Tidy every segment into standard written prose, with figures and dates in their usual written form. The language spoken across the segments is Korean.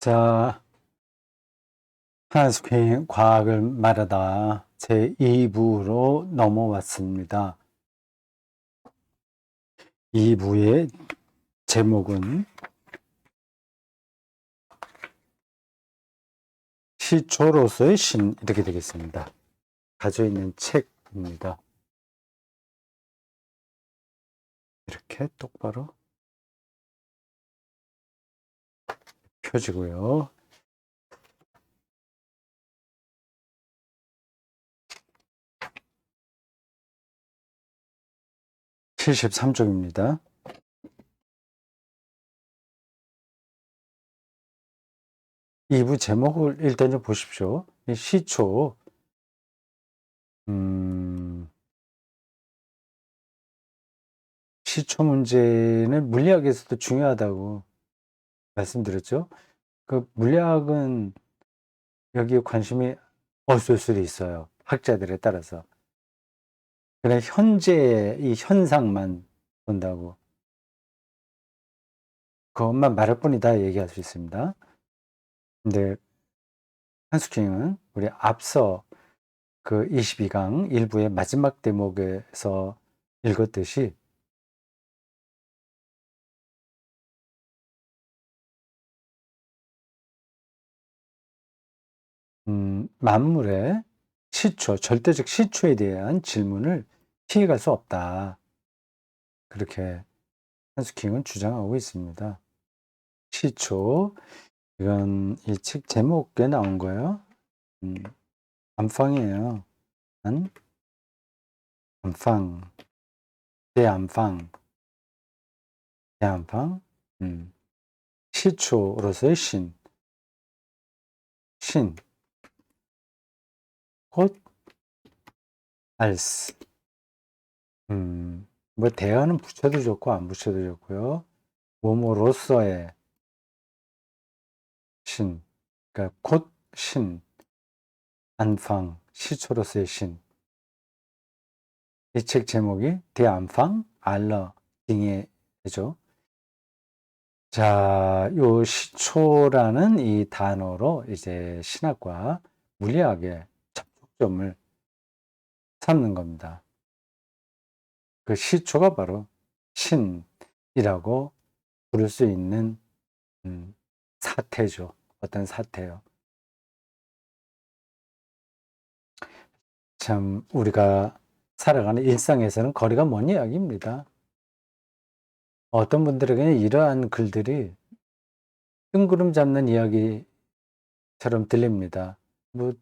자, 한스크린 과학을 말하다 제2부로 넘어왔습니다. 2부의 제목은 시초로서의 신 이렇게 되겠습니다. 가져 있는 책입니다. 이렇게 똑바로 펴지고요. (73쪽입니다) 2부 제목을 일단 좀 보십시오. 시초, 시초 문제는 물리학에서도 중요하다고 말씀드렸죠. 그 물리학은 여기에 관심이 없을 수도 있어요. 학자들에 따라서. 그냥 현재의 이 현상만 본다고. 그것만 말할 뿐이다 얘기할 수 있습니다. 근데 한스킹은 우리 앞서 그 22강 일부의 마지막 대목에서 읽었듯이 만물의 시초, 절대적 시초에 대한 질문을 피해갈 수 없다. 그렇게 한스킹은 주장하고 있습니다. 시초, 이건 이 책 제목에 나온 거예요. 안방이에요. 안방, 대안방, 대안방, 시초로서의 신, 곧 알스. 뭐 대안은 붙여도 좋고 안 붙여도 좋고요. 뭐뭐로서의 신, 그러니까 곧 신, 안방, 시초로서의 신. 이 책 제목이 대안방 알러 딩에죠. 자, 요 시초라는 이 단어로 이제 신학과 물리학의 접촉점을 삼는 겁니다. 그 시초가 바로 신이라고 부를 수 있는 사태죠. 어떤 사태요. 참 우리가 살아가는 일상에서는 거리가 먼 이야기입니다. 어떤 분들에게는 이러한 글들이 뜬구름 잡는 이야기처럼 들립니다. 뭐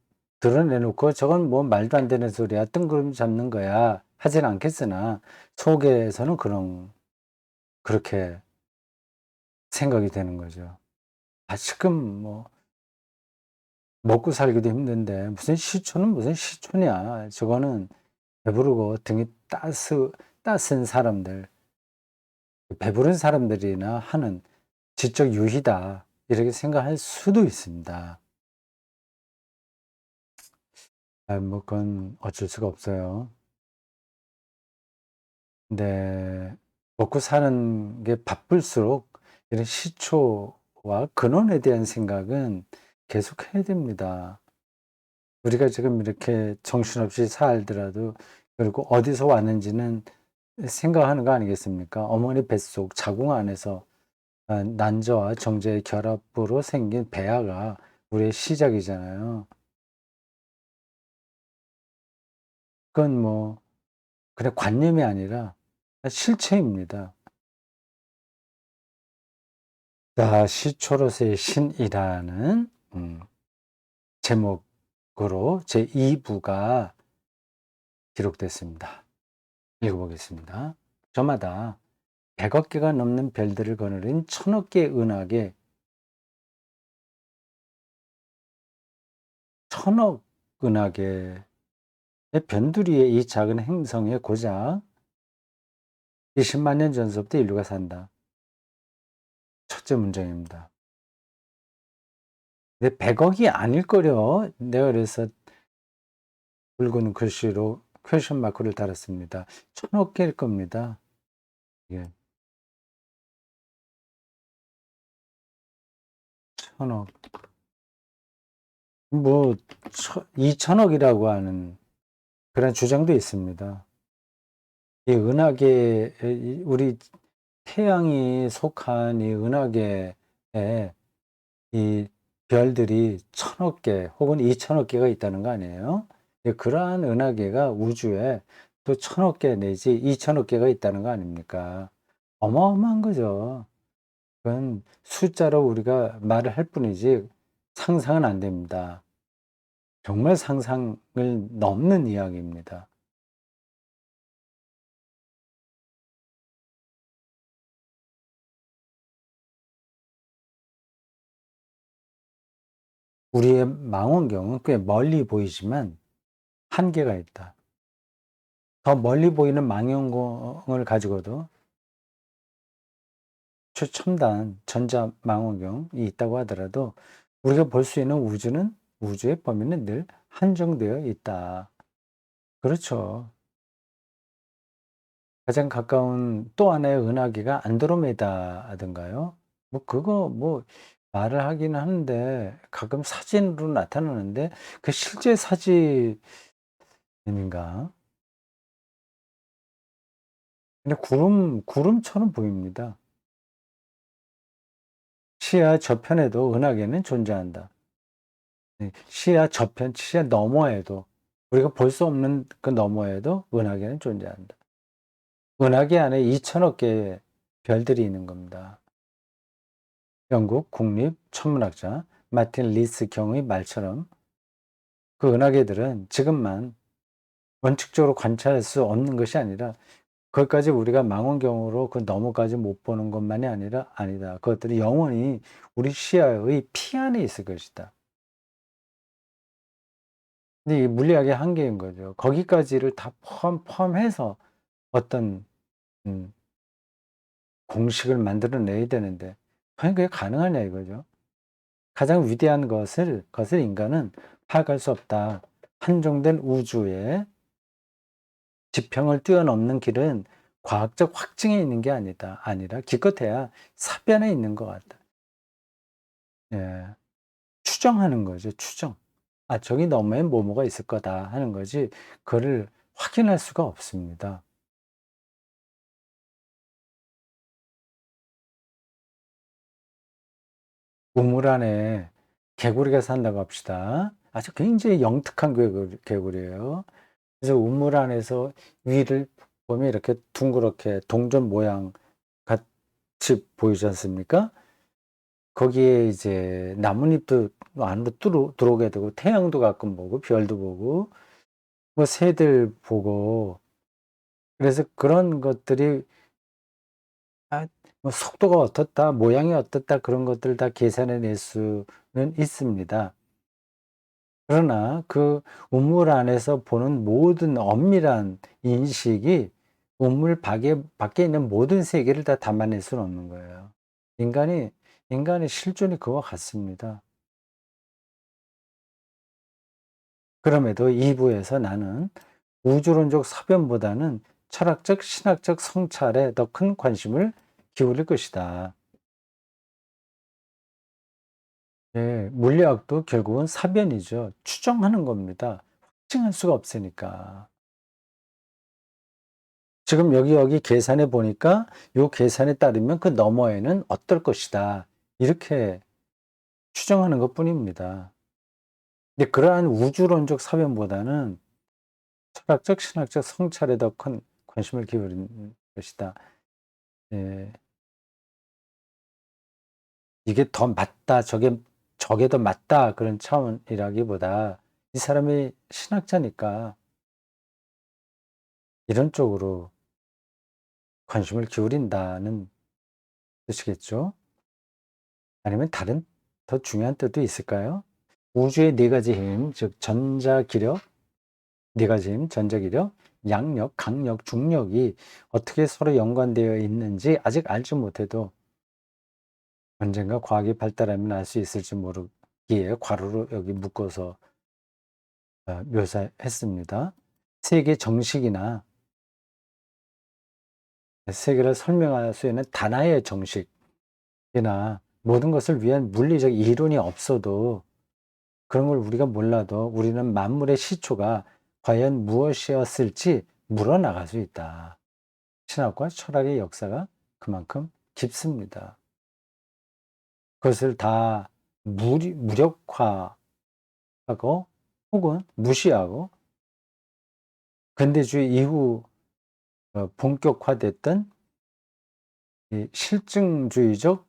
드러내놓고 저건 뭐 말도 안 되는 소리야, 뜬구름 잡는 거야 하진 않겠으나 속에서는 그렇게 생각이 되는 거죠. 지금 뭐 먹고 살기도 힘든데 무슨 시초는 무슨 시초냐, 저거는 배부르고 등이 따슨 사람들, 배부른 사람들이나 하는 지적 유희다 이렇게 생각할 수도 있습니다. 뭐 그건 어쩔 수가 없어요. 근데 먹고 사는 게 바쁠수록 이런 시초와 근원에 대한 생각은 계속 해야 됩니다. 우리가 지금 이렇게 정신없이 살더라도 그리고 어디서 왔는지는 생각하는 거 아니겠습니까? 어머니 뱃속 자궁 안에서 난저와 정제의 결합으로 생긴 배아가 우리의 시작이잖아요. 그건 뭐 그냥 관념이 아니라 실체입니다. 자, 시초로서의 신이라는 제목으로 제2부가 기록됐습니다. 읽어보겠습니다. 저마다 100억 개가 넘는 별들을 거느린 1000억 개의 은하계, 1000억 은하계의 변두리의 이 작은 행성에 고작 20만 년 전서부터 인류가 산다. 첫째 문장입니다. 근데 100억이 아닐 거려. 내가 그래서 붉은 글씨로 퀘션 마크를 달았습니다. 1000억 개일 겁니다. 예. 천억. 뭐, 2천억이라고 하는 그런 주장도 있습니다. 이 은하계, 우리 태양이 속한 이 은하계에 이 별들이 1,000억 개 혹은 2천억 개가 있다는 거 아니에요? 그러한 은하계가 우주에 또 1,000억 개 내지 2천억 개가 있다는 거 아닙니까? 어마어마한 거죠. 그건 숫자로 우리가 말을 할 뿐이지 상상은 안 됩니다. 정말 상상을 넘는 이야기입니다. 우리의 망원경은 꽤 멀리 보이지만 한계가 있다. 더 멀리 보이는 망원경을 가지고도 최첨단 전자망원경이 있다고 하더라도 우리가 볼 수 있는 우주의 범위는 늘 한정되어 있다. 그렇죠. 가장 가까운 또 하나의 은하계가 안드로메다던가요? 뭐 그거 뭐 말을 하긴 하는데 가끔 사진으로 나타나는데 그 실제 사진인가? 근데 구름처럼 보입니다. 시야 저편에도 은하계는 존재한다. 네, 시야 저편, 시야 너머에도 우리가 볼 수 없는 그 너머에도 은하계는 존재한다. 은하계 안에 2천억 개의 별들이 있는 겁니다. 영국 국립 천문학자 마틴 리스 경의 말처럼 그 은하계들은 지금만 원칙적으로 관찰할 수 없는 것이 아니라 거기까지 우리가 망원경으로 그 너머까지 못 보는 것만이 아니다. 그것들이 영원히 우리 시야의 피 안에 있을 것이다. 근데 이게 물리학의 한계인 거죠. 거기까지를 다 포함해서 어떤 음 공식을 만들어내야 되는데 과연 그게 가능하냐 이거죠. 가장 위대한 것을 인간은 파악할 수 없다. 한정된 우주의 지평을 뛰어넘는 길은 과학적 확증에 있는 게 아니라 기껏해야 사변에 있는 것 같다. 예. 추정하는 거죠, 추정. '아 저기 너머엔 뭐뭐가 있을 거다.' 하는 거지 그거를 확인할 수가 없습니다. 우물 안에 개구리가 산다고 합시다. 아주 굉장히 영특한 개구리예요. 그래서 우물 안에서 위를 보면 이렇게 둥그렇게 동전 모양 같이 보이지 않습니까? 거기에 이제 나뭇잎도 안으로 들어오게 되고 태양도 가끔 보고 별도 보고 뭐 새들 보고 그래서 그런 것들이 아 뭐 속도가 어떻다 모양이 어떻다 그런 것들을 다 계산해 낼 수는 있습니다. 그러나 그 우물 안에서 보는 모든 엄밀한 인식이 우물 밖에 있는 모든 세계를 다 담아낼 수는 없는 거예요. 인간이 인간의 실존이 그와 같습니다. 그럼에도 2 부에서 나는 우주론적 사변보다는 철학적, 신학적 성찰에 더 큰 관심을 기울일 것이다. 예, 물리학도 결국은 사변이죠. 추정하는 겁니다. 확증할 수가 없으니까. 지금 여기 계산해 보니까 요 계산에 따르면 그 너머에는 어떨 것이다. 이렇게 추정하는 것뿐입니다. 근데 그러한 우주론적 사변보다는 철학적, 신학적 성찰에 더 큰 관심을 기울이는 것이다. 예. 이게 더 맞다. 저게 더 맞다. 그런 차원이라기보다 이 사람이 신학자니까 이런 쪽으로 관심을 기울인다는 뜻이겠죠? 아니면 다른 더 중요한 뜻도 있을까요? 우주의 네 가지 힘, 즉 전자기력, 네 가지 힘, 전자기력, 양력, 강력, 중력이 어떻게 서로 연관되어 있는지 아직 알지 못해도 언젠가 과학이 발달하면 알 수 있을지 모르기에 괄호로 여기 묶어서 묘사했습니다. 세계 정식이나 세계를 설명할 수 있는 단아의 정식이나 모든 것을 위한 물리적 이론이 없어도 그런 걸 우리가 몰라도 우리는 만물의 시초가 과연 무엇이었을지 물어나갈 수 있다. 신학과 철학의 역사가 그만큼 깊습니다. 그것을 다 무력화하고 혹은 무시하고 근대주의 이후 본격화됐던 이 실증주의적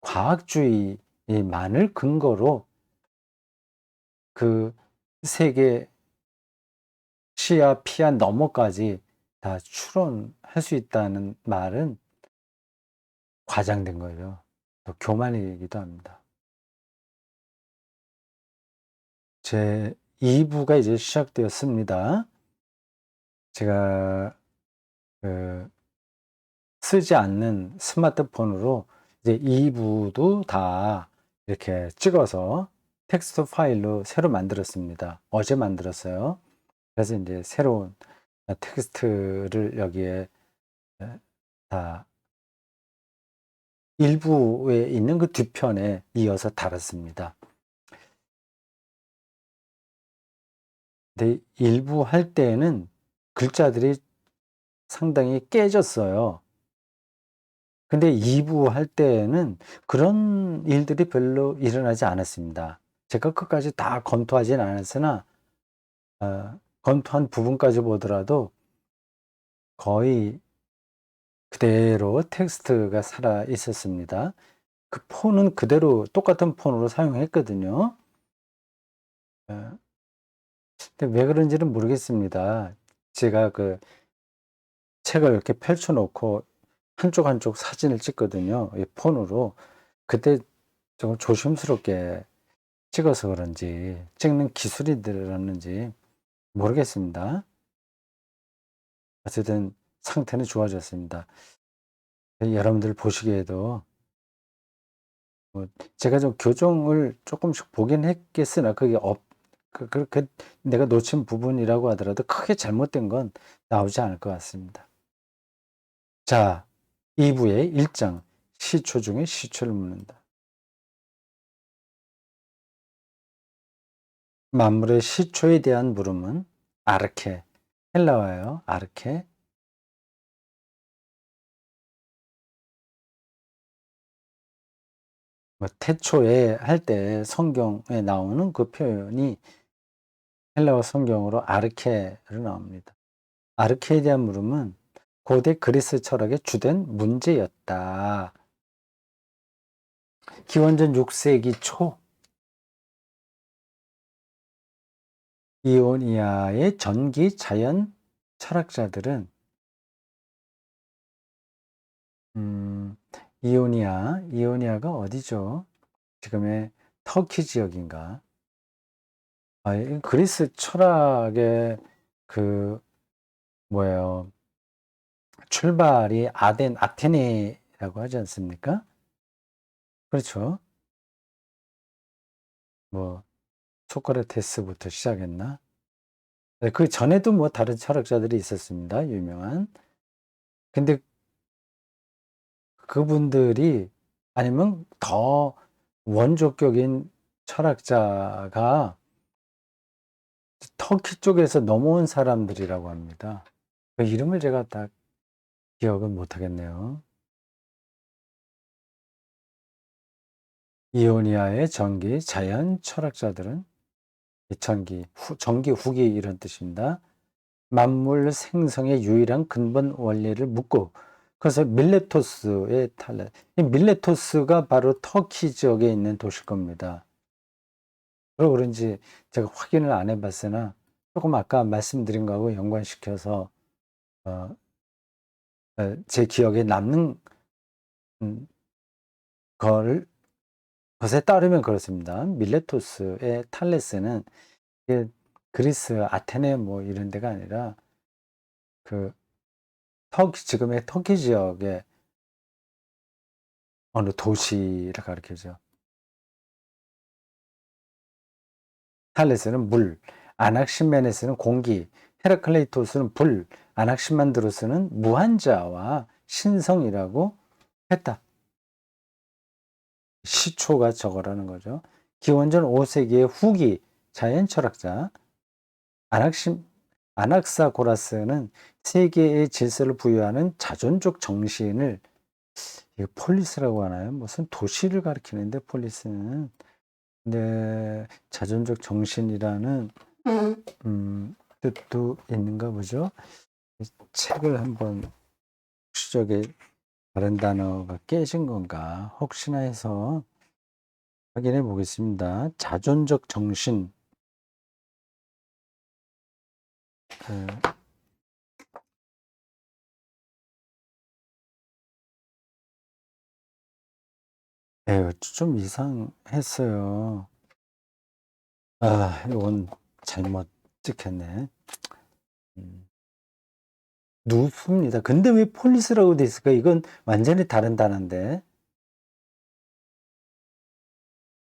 과학주의만을 근거로 그 세계 시야 피야 너머까지 다 추론할 수 있다는 말은 과장된 거죠. 또 교만이기도 합니다. 제 2부가 이제 시작되었습니다. 제가 쓰지 않는 스마트폰으로 이제 2부도 다 이렇게 찍어서 텍스트 파일로 새로 만들었습니다. 어제 만들었어요. 그래서 이제 새로운 텍스트를 여기에 다 일부에 있는 그 뒤편에 이어서 달았습니다. 근데 일부 할 때에는 글자들이 상당히 깨졌어요. 근데 2부 할 때에는 그런 일들이 별로 일어나지 않았습니다. 제가 끝까지 다 검토하진 않았으나 검토한 부분까지 보더라도 거의 그대로 텍스트가 살아 있었습니다. 그 폰은 그대로 똑같은 폰으로 사용했거든요. 근데 왜 그런지는 모르겠습니다. 제가 그 책을 이렇게 펼쳐 놓고 한쪽 한쪽 사진을 찍거든요. 이 폰으로. 그때 좀 조심스럽게 찍어서 그런지 찍는 기술이 늘었는지 모르겠습니다. 어쨌든 상태는 좋아졌습니다. 여러분들 보시기에도 뭐 제가 좀 교정을 조금씩 보긴 했겠으나 그게 그렇게 내가 놓친 부분이라고 하더라도 크게 잘못된 건 나오지 않을 것 같습니다. 자, 2부의 1장 시초 중에 시초를 묻는다. 만물의 시초에 대한 물음은 아르케, 헬라어예요. 아르케. 뭐 태초에 할 때 성경에 나오는 그 표현이 헬라어 성경으로 아르케로 나옵니다. 아르케에 대한 물음은 고대 그리스 철학의 주된 문제였다. 기원전 6세기 초 이오니아의 전기 자연 철학자들은 이오니아가 어디죠? 지금의 터키 지역인가? 이 그리스 철학의 그 뭐예요? 출발이 아테네라고 하지 않습니까? 그렇죠. 뭐 소크라테스부터 시작했나? 네, 그 전에도 뭐 다른 철학자들이 있었습니다. 유명한. 근데 그분들이 아니면 더 원조격인 철학자가 터키 쪽에서 넘어온 사람들이라고 합니다. 그 이름을 제가 딱 기억은 못 하겠네요. 이오니아의 전기 자연 철학자들은 전기 후기 이런 뜻입니다. 만물 생성의 유일한 근본 원리를 묻고 그래서 밀레토스의 탈레. 이 밀레토스가 바로 터키 지역에 있는 도시일 겁니다. 그리고 그런지 제가 확인을 안 해봤으나 조금 아까 말씀드린 거하고 연관시켜서 어, 제 기억에 남는 음, 것에 따르면 그렇습니다. 밀레토스의 탈레스는 이게 그리스 아테네 뭐 이런 데가 아니라 그 지금의 터키 지역의 어느 도시를 가리켜죠. 탈레스는 물, 아낙시메네스는 공기, 헤라클레이토스는 불, 아낙시만드로스는 무한자와 신성이라고 했다. 시초가 저거라는 거죠. 기원전 5세기의 후기 자연 철학자 아낙사고라스는 세계의 질서를 부여하는 자존적 정신을, 이거 폴리스라고 하나요? 무슨 도시를 가리키는데 폴리스는. 근데 자존적 정신이라는 뜻도 있는가 보죠. 책을 한번 혹시 저게 다른 단어가 깨진 건가 혹시나 해서 확인해 보겠습니다. 자존적 정신. 좀 이상했어요. 이건 잘못 찍혔네. 누수입니다. 근데 왜 폴리스라고 돼 있을까? 이건 완전히 다른 단어인데.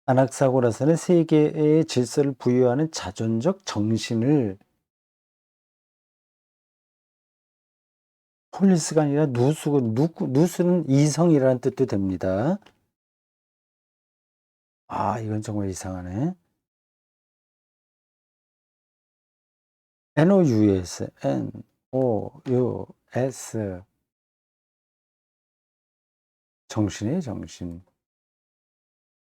아낙사고라스는 세계의 질서를 부여하는 자존적 정신을, 폴리스가 아니라 누수고, 누수는 이성이라는 뜻도 됩니다. 이건 정말 이상하네. NOUS, NOUS. 정신이에요, 정신.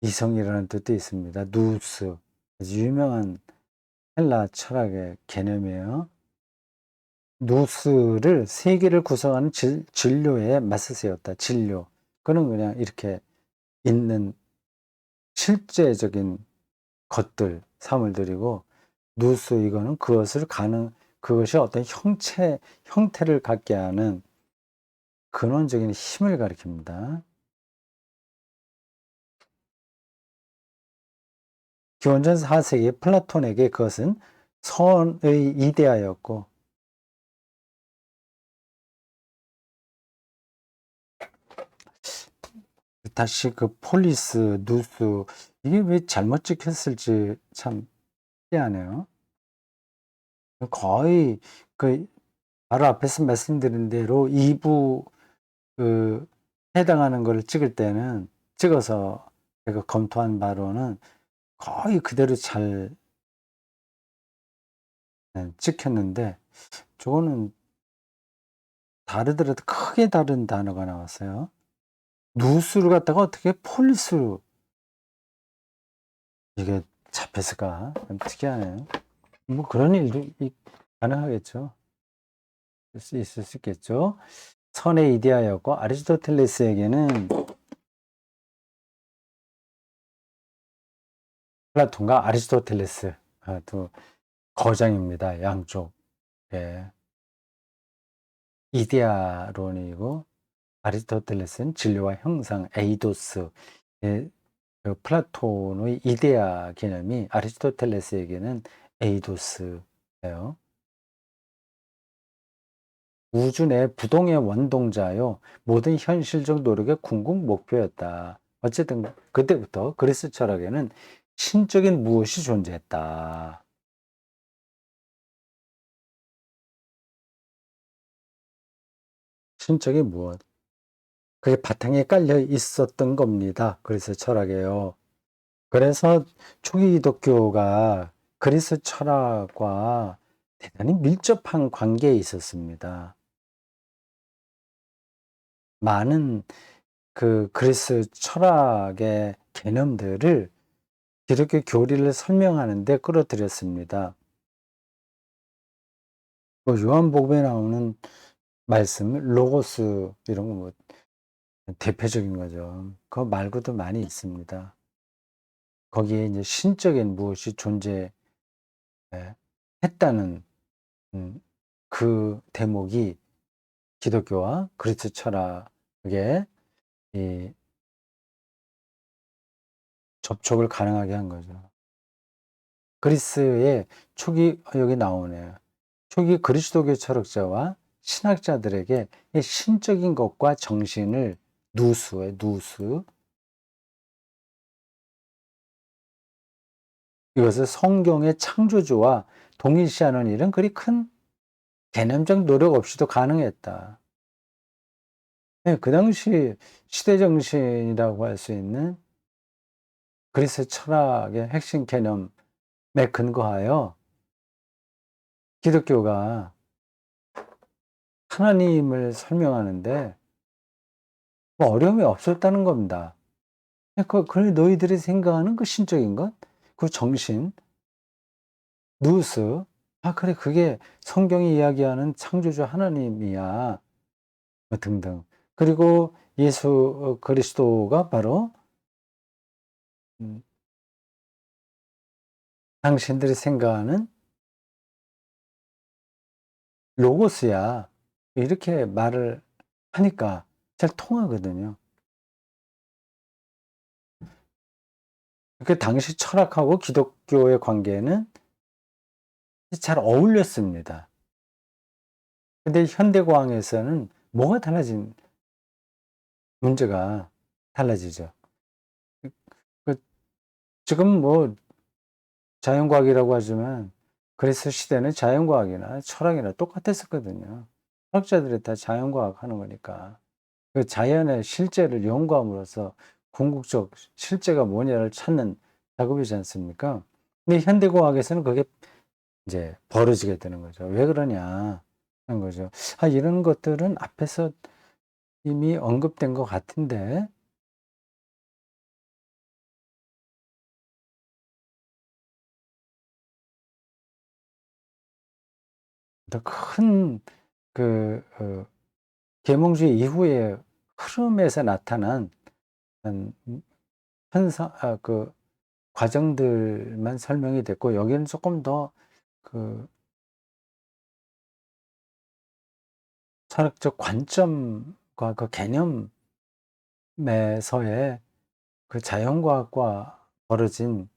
이성이라는 뜻도 있습니다. 누스. 아주 유명한 헬라 철학의 개념이에요. 누스를 세계를 구성하는 진료에 맞서 세웠다. 진료. 그는 그냥 이렇게 있는 실제적인 것들, 사물들이고, 누스 이거는 그것이 어떤 형태를 갖게 하는 근원적인 힘을 가리킵니다. 기원전 4세기 플라톤에게 그것은 선의 이데아였고, 다시 그 폴리스, 누스, 이게 왜 잘못 찍혔을지 참 희한해요. 거의 그 바로 앞에서 말씀드린 대로 2부 그 해당하는 걸 찍을 때는, 찍어서 제가 검토한 바로는 거의 그대로 잘 찍혔는데, 저거는 다르더라도 크게 다른 단어가 나왔어요. 누수를 갖다가 어떻게 폴리스로 이게 잡혔을까? 좀 특이하네요. 뭐 그런 일도 가능하겠죠. 있을 수 있겠죠. 선의 이데아였고, 아리스토텔레스에게는 플라톤과 아리스토텔레스 두 거장입니다. 양쪽. 이데아론이고, 아리스토텔레스는 진료와 형상, 에이도스. 그 플라톤의 이데아 개념이 아리스토텔레스에게는 에이도스예요. 우주 내 부동의 원동자요, 모든 현실적 노력의 궁극 목표였다. 어쨌든 그때부터 그리스 철학에는 신적인 무엇이 존재했다. 신적인 무엇. 그게 바탕에 깔려 있었던 겁니다. 그리스 철학에요. 그래서 초기 기독교가 그리스 철학과 대단히 밀접한 관계에 있었습니다. 많은 그 그리스 철학의 개념들을 기독교 교리를 설명하는 데 끌어들였습니다. 요한복음에 나오는 말씀, 로고스 이런 거 뭐 대표적인 거죠. 그거 말고도 많이 있습니다. 거기에 이제 신적인 무엇이 존재했다는 그 대목이 기독교와 그리스 철학의 이 접촉을 가능하게 한 거죠. 그리스의 초기, 여기 나오네요. 초기 그리스도교 철학자와 신학자들에게 이 신적인 것과 정신을, 누수, 이것을 성경의 창조주와 동일시하는 일은 그리 큰 개념적 노력 없이도 가능했다. 그 당시 시대 정신이라고 할 수 있는 그리스 철학의 핵심 개념에 근거하여 기독교가 하나님을 설명하는데 뭐 어려움이 없었다는 겁니다. 그래 너희들이 생각하는 그 신적인 것, 그 정신, 누스, 그래 그게 성경이 이야기하는 창조주 하나님이야, 뭐 등등. 그리고 예수 그리스도가 바로 음, 당신들이 생각하는 로고스야. 이렇게 말을 하니까 잘 통하거든요. 그 당시 철학하고 기독교의 관계는 잘 어울렸습니다. 근데 현대과학에서는 뭐가 달라진 문제가 달라지죠. 그 지금 뭐 자연과학이라고 하지만 그리스 시대는 자연과학이나 철학이나 똑같았었거든요. 철학자들이 다 자연과학 하는 거니까. 그 자연의 실제를 연구함으로써 궁극적 실제가 뭐냐를 찾는 작업이지 않습니까? 근데 현대과학에서는 그게 이제 벌어지게 되는 거죠. 왜 그러냐 하는 거죠. 이런 것들은 앞에서 이미 언급된 것 같은데, 더 큰 계몽주의 이후의 흐름에서 나타난 한 현상, 과정들만 설명이 됐고, 여기는 조금 더 그 철학적 관점과 그 개념에서의 그 자연과학과 벌어진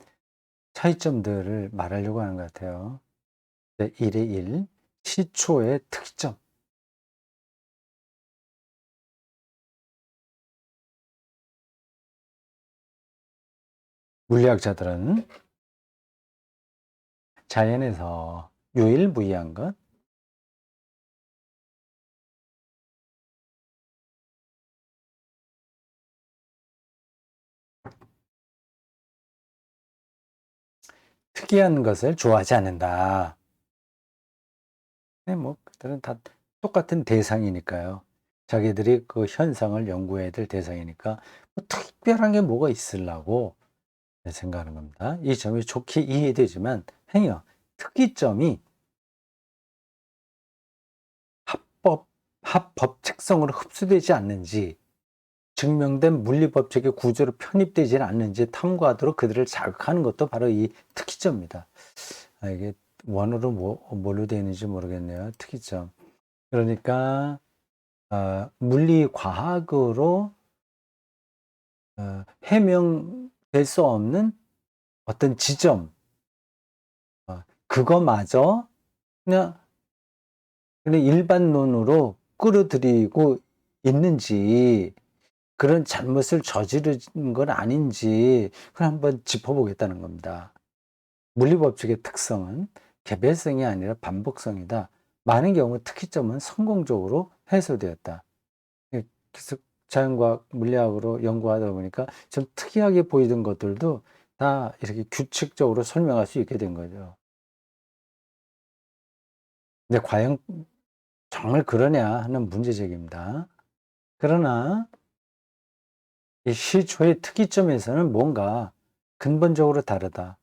차이점들을 말하려고 하는 것 같아요. 1의 1, 시초의 특이점. 물리학자들은 자연에서 유일무이한 것, 특이한 것을 좋아하지 않는다. 네, 뭐 그들은 다 똑같은 대상이니까요. 자기들이 그 현상을 연구해야 될 대상이니까 뭐 특별한 게 뭐가 있으려고 생각하는 겁니다. 이 점이 좋게 이해되지만 행여 특이점이 합법 책성으로 흡수되지 않는지, 증명된 물리법칙의 구조로 편입되지 않는지 탐구하도록 그들을 자극하는 것도 바로 이 특이점입니다. 이게 원어로 뭘로 되어 있는지 모르겠네요. 특이점. 그러니까 물리과학으로 해명될 수 없는 어떤 지점, 그거마저 그냥 일반론으로 끌어들이고 있는지, 그런 잘못을 저지른 건 아닌지 그걸 한번 짚어보겠다는 겁니다. 물리법칙의 특성은 개별성이 아니라 반복성이다. 많은 경우 특이점은 성공적으로 해소되었다. 그래서 자연과학, 물리학으로 연구하다 보니까 좀 특이하게 보이던 것들도 다 이렇게 규칙적으로 설명할 수 있게 된 거죠. 근데 과연 정말 그러냐 하는 문제제기입니다. 그러나 이 시초의 특이점에서는 뭔가 근본적으로 다르다.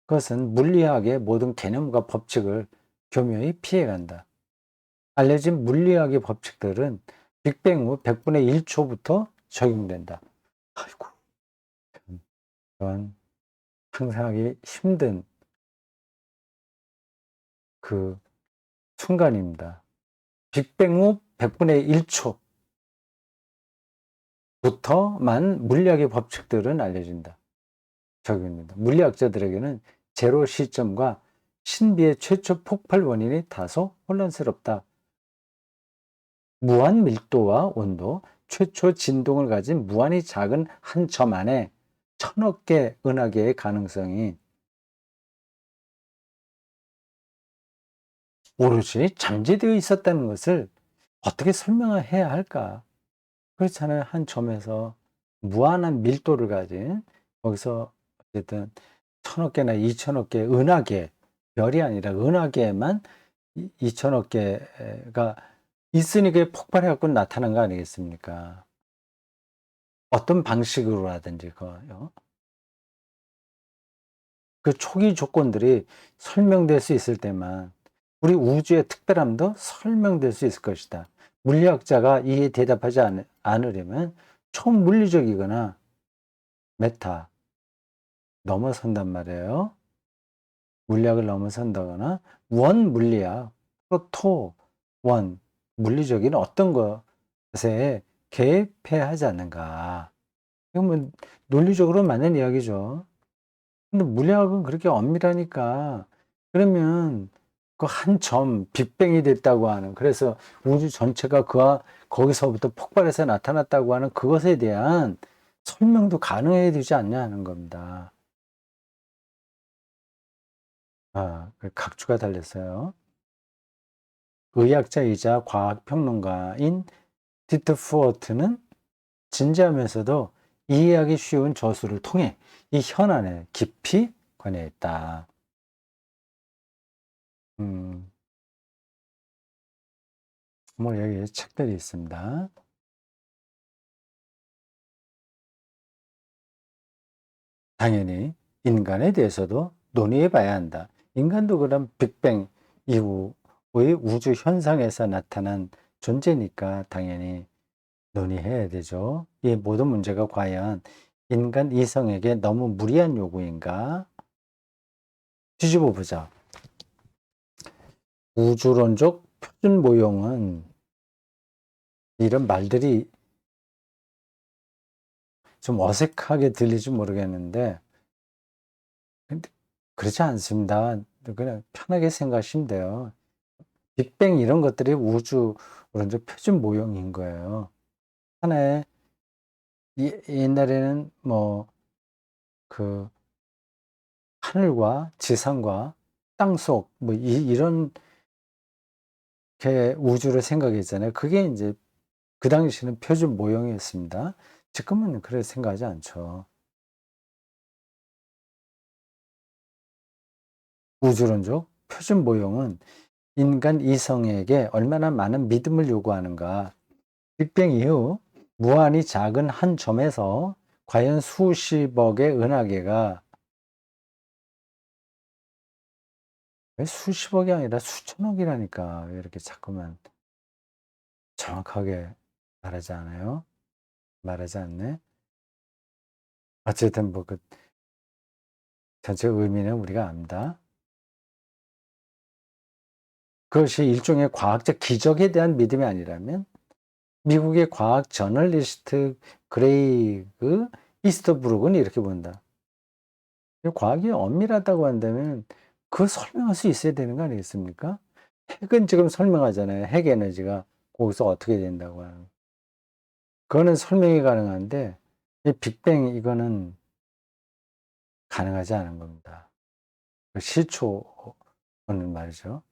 그것은 물리학의 모든 개념과 법칙을 교묘히 피해간다. 알려진 물리학의 법칙들은 빅뱅 후 100분의 1초부터 적용된다. 아이고, 이런 상상하기 힘든 그 순간입니다. 빅뱅 후 100분의 1초부터만 물리학의 법칙들은 알려진다. 적용된다. 물리학자들에게는 제로 시점과 신비의 최초 폭발 원인이 다소 혼란스럽다. 무한 밀도와 온도, 최초 진동을 가진 무한히 작은 한 점 안에 천억 개 은하계의 가능성이 오롯이 잠재되어 있었다는 것을 어떻게 설명해야 할까? 그렇잖아요. 한 점에서 무한한 밀도를 가진 거기서 어쨌든 1000억 개나 2000억 개 은하계, 별이 아니라 은하계만 2000억 개가 있으니 그게 폭발해 갖고 나타난 거 아니겠습니까? 어떤 방식으로라든지 그거요. 그 초기 조건들이 설명될 수 있을 때만 우리 우주의 특별함도 설명될 수 있을 것이다. 물리학자가 이에 대답하지 않으려면 초물리적이거나 메타 넘어선단 말이에요. 물리학을 넘어선다거나 원 물리학, 프로토 원 물리적인 어떤 것에 개입해야 하지 않는가. 이건 뭐 논리적으로 맞는 이야기죠. 근데 물리학은 그렇게 엄밀하니까 그러면 그 한 점 빅뱅이 됐다고 하는, 그래서 우주 전체가 거기서부터 폭발해서 나타났다고 하는 그것에 대한 설명도 가능해야 되지 않냐 하는 겁니다. 그 각주가 달렸어요. 의학자이자 과학평론가인 디트 프로트는 진지하면서도 이해하기 쉬운 저술을 통해 이 현안에 깊이 관여했다. 음, 뭐 여기 책들이 있습니다. 당연히 인간에 대해서도 논의해 봐야 한다. 인간도 그럼 빅뱅 이후의 우주 현상에서 나타난 존재니까 당연히 논의해야 되죠. 이 모든 문제가 과연 인간 이성에게 너무 무리한 요구인가? 뒤집어 보자. 우주론적 표준 모형은, 이런 말들이 좀 어색하게 들릴지 모르겠는데, 근데 그렇지 않습니다. 그냥 편하게 생각하시면 돼요. 빅뱅 이런 것들이 우주론적 표준 모형인 거예요. 하나의 옛날에는 뭐 그 하늘과 지상과 땅속 뭐 이런 게 우주를 생각했잖아요. 그게 이제 그 당시에는 표준 모형이었습니다. 지금은 그렇게 생각하지 않죠. 우주론적 표준 모형은 인간 이성에게 얼마나 많은 믿음을 요구하는가. 빅뱅 이후 무한히 작은 한 점에서 과연 수십억의 은하계가, 왜 수십억이 아니라 수천억이라니까. 왜 이렇게 자꾸만 정확하게 말하지 않아요? 말하지 않네? 어쨌든 뭐 그 전체 의미는 우리가 압니다. 그것이 일종의 과학적 기적에 대한 믿음이 아니라면 미국의 과학 저널리스트 그레이그 이스터브룩은 이렇게 본다. 과학이 엄밀하다고 한다면 그 설명할 수 있어야 되는 거 아니겠습니까? 핵은 지금 설명하잖아요. 핵 에너지가 거기서 어떻게 된다고 하는. 그거는 설명이 가능한데 이 빅뱅 이거는 가능하지 않은 겁니다. 그 시초는 말이죠.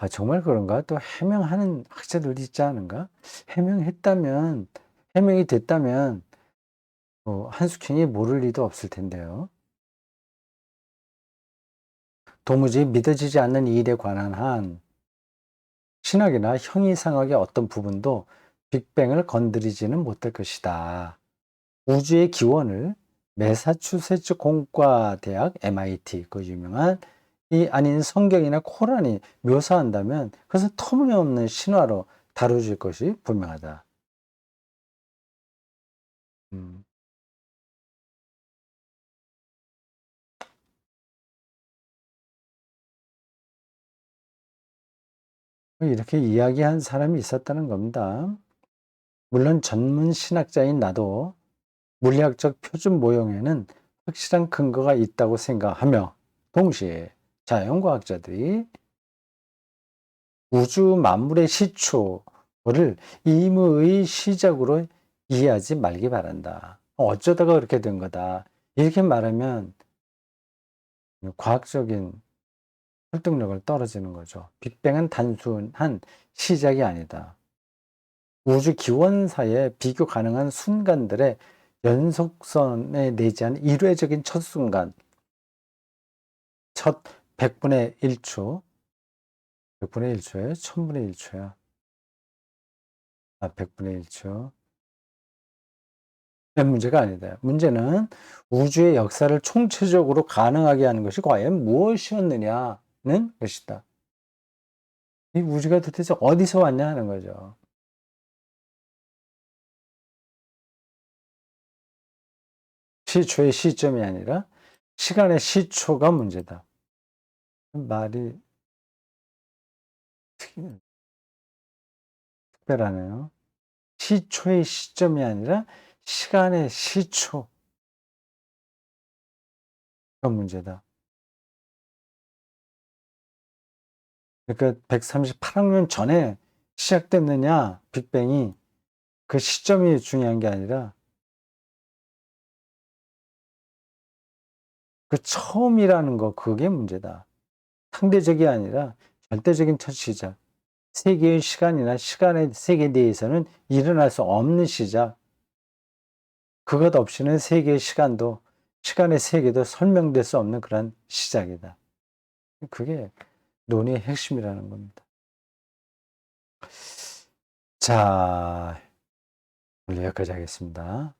정말 그런가? 또 해명하는 학자들도 있지 않은가? 해명했다면, 해명이 됐다면 한숙형이 모를 리도 없을 텐데요. 도무지 믿어지지 않는 이 일에 관한 한 신학이나 형이상학의 어떤 부분도 빅뱅을 건드리지는 못할 것이다. 우주의 기원을 매사추세츠 공과대학 MIT, 그 유명한 이 아닌 성경이나 코란이 묘사한다면 그것은 터무니없는 신화로 다뤄질 것이 분명하다. 음, 이렇게 이야기한 사람이 있었다는 겁니다. 물론 전문 신학자인 나도 물리학적 표준 모형에는 확실한 근거가 있다고 생각하며, 동시에 자연과학자들이 우주 만물의 시초를 임의의 시작으로 이해하지 말기 바란다. 어쩌다가 그렇게 된 거다. 이렇게 말하면 과학적인 설득력을 떨어지는 거죠. 빅뱅은 단순한 시작이 아니다. 우주 기원사에 비교 가능한 순간들의 연속선에 내지한 일회적인 첫 순간, 첫 100분의 1초, 100분의 1초에 1000분의 1초야. 100분의 1초. 문제가 아니다. 문제는 우주의 역사를 총체적으로 가능하게 하는 것이 과연 무엇이었느냐는 것이다. 이 우주가 도대체 어디서 왔냐 하는 거죠. 시초의 시점이 아니라 시간의 시초가 문제다. 말이 특별하네요. 시초의 시점이 아니라 시간의 시초가 문제다. 그러니까 138억 년 전에 시작됐느냐, 빅뱅이 그 시점이 중요한 게 아니라 그 처음이라는 거, 그게 문제다. 상대적이 아니라 절대적인 첫 시작. 세계의 시간이나 시간의 세계에 대해서는 일어날 수 없는 시작. 그것 없이는 세계의 시간도, 시간의 세계도 설명될 수 없는 그런 시작이다. 그게 논의의 핵심이라는 겁니다. 자, 오늘 여기까지 하겠습니다.